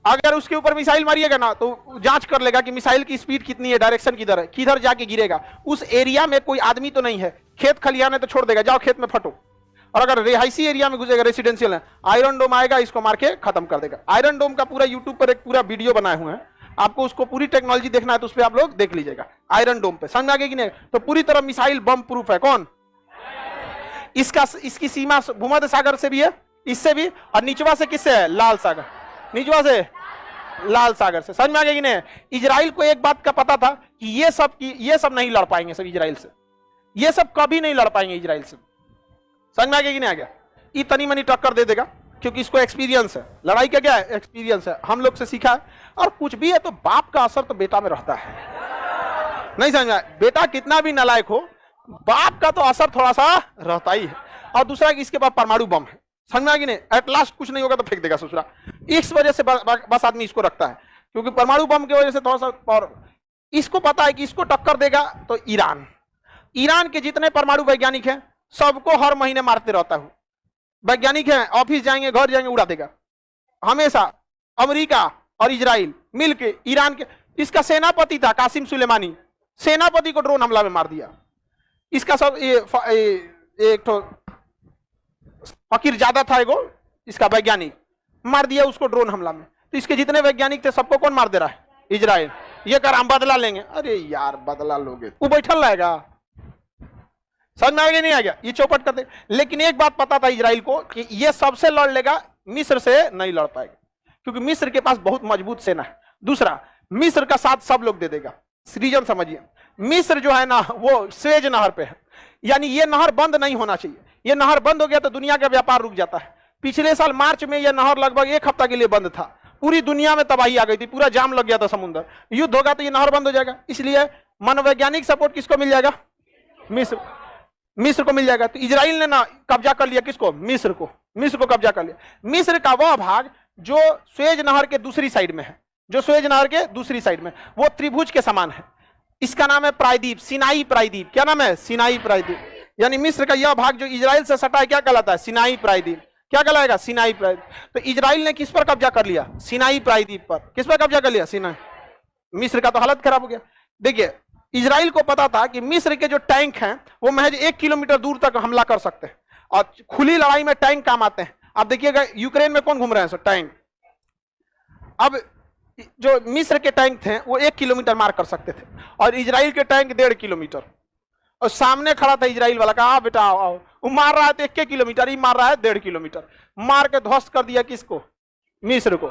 अगर उसके ऊपर मिसाइल मारिएगा ना तो जांच कर लेगा कि मिसाइल की स्पीड कितनी है, डायरेक्शन किधर है, किधर जाके गिरेगा। उस एरिया में कोई आदमी तो नहीं है, खेत खलियान है तो छोड़ देगा, जाओ खेत में फटो। और अगर रिहायशी एरिया में घुसेगा, रेसिडेंशियल है, आयरन डोम आएगा, इसको मार के खत्म कर देगा। आयरन डोम का पूरा यूट्यूब पर एक पूरा वीडियो बनाए हुए हैं, आपको उसको पूरी टेक्नोलॉजी देखना है तो उस पर आप लोग देख लीजिएगा। आयरन डोम पे समझ आ गया कि नहीं? तो पूरी तरह मिसाइल बम प्रूफ है। कौन इसकी सीमा भूमध्य सागर से भी है, इससे भी, और निचवा से किससे है? लाल सागर, निचवा से लाल सागर से। समझ में आ गया कि नहीं? इजराइल को एक बात का पता था कि ये सब नहीं लड़ पाएंगे सब इजराइल से, ये सब कभी नहीं लड़ पाएंगे इजराइल से। समझ में आ गया कि नहीं आ गया? ये तनी मनी टक्कर दे देगा क्योंकि इसको एक्सपीरियंस है, लड़ाई का क्या है? एक्सपीरियंस है, हम लोग से सीखा है। और कुछ भी है तो बाप का असर तो बेटा में रहता है, नहीं समझ में? बेटा कितना भी नालायक हो, बाप का तो असर थोड़ा सा रहता ही है। और दूसरा कि इसके पास परमाणु बम है। समझ में आ गया नहीं? एट लास्ट कुछ नहीं होगा तो फेंक देगा ससुरा। इस वजह से बस आदमी इसको रखता है, क्योंकि परमाणु बम की वजह से थोड़ा सा। और इसको पता है कि इसको टक्कर देगा तो ईरान के जितने परमाणु वैज्ञानिक हैं सबको हर महीने मारते रहता हूं। वैज्ञानिक हैं, ऑफिस जाएंगे, घर जाएंगे, उड़ा देगा हमेशा। अमेरिका और इजराइल मिलके ईरान के, इसका सेनापति था कासिम सुलेमानी, सेनापति को ड्रोन हमला में मार दिया। इसका सब एक तो फकीर ज्यादा था एगो, इसका वैज्ञानिक मार दिया उसको ड्रोन हमला में। तो इसके जितने वैज्ञानिक थे सबको कौन मार दे रहा है? इजराइल। ये कर हम बदला लेंगे। अरे यार बदला लोगे, वो बैठल रहेगा। समझ में आ गया नहीं आ गया? ये चौपट कर दे। लेकिन एक बात पता था इजराइल को कि ये सबसे लड़ लेगा, मिस्र से नहीं लड़ पाएगा, क्योंकि मिस्र के पास बहुत मजबूत सेना है। दूसरा, मिस्र का साथ सब लोग दे देगा। रीजन समझिए, मिस्र जो है ना वो स्वेज नहर पे है, यानी ये नहर बंद नहीं होना चाहिए। ये नहर बंद हो गया तो दुनिया का व्यापार रुक जाता है। पिछले साल मार्च में यह नहर लगभग एक हफ्ता के लिए बंद था, पूरी दुनिया में तबाही आ गई थी, पूरा जाम लग गया था समुद्र। युद्ध होगा तो ये नहर बंद हो जाएगा। इसलिए मनोवैज्ञानिक सपोर्ट किसको मिल जाएगा? मिस्र को मिल जाएगा। तो इजराइल ने ना कब्जा कर लिया किसको? मिस्र को कब्जा कर लिया। मिस्र का वह भाग जो स्वेज नहर के दूसरी साइड में है, वो त्रिभुज के समान है। इसका नाम है प्रायद्वीप, सिनाई प्रायद्वीप। क्या नाम है? सिनाई प्रायद्वीप। यानी मिस्र का यह भाग जो इजराइल से सटा है क्या कहलाता है? सिनाई प्रायद्वीप। क्या कहलाएगा? सिनाई प्रायद्वीप। तो इजराइल ने किस पर कब्जा कर लिया? सिनाई प्रायद्वीप पर। किस पर कब्जा कर लिया? सिनाई। मिस्र का तो हालत खराब हो गया। देखिए, इजराइल को पता था कि मिस्र के जो टैंक हैं वो महज 1 किलोमीटर दूर तक हमला कर सकते हैं, और खुली लड़ाई में टैंक काम आते हैं। आप देखिएगा यूक्रेन में कौन घूम रहे हैं सर? टैंक। अब जो मिस्र के टैंक थे वो 1 किलोमीटर मार कर सकते थे, और इजराइल के टैंक 1.5 किलोमीटर। और सामने खड़ा था इजराइल वाला, कहा बेटा आओ। वो मार रहा है तो 1 किलोमीटर, ही मार रहा है 1.5 किलोमीटर। मार के ध्वस्त कर दिया किसको? मिस्र को।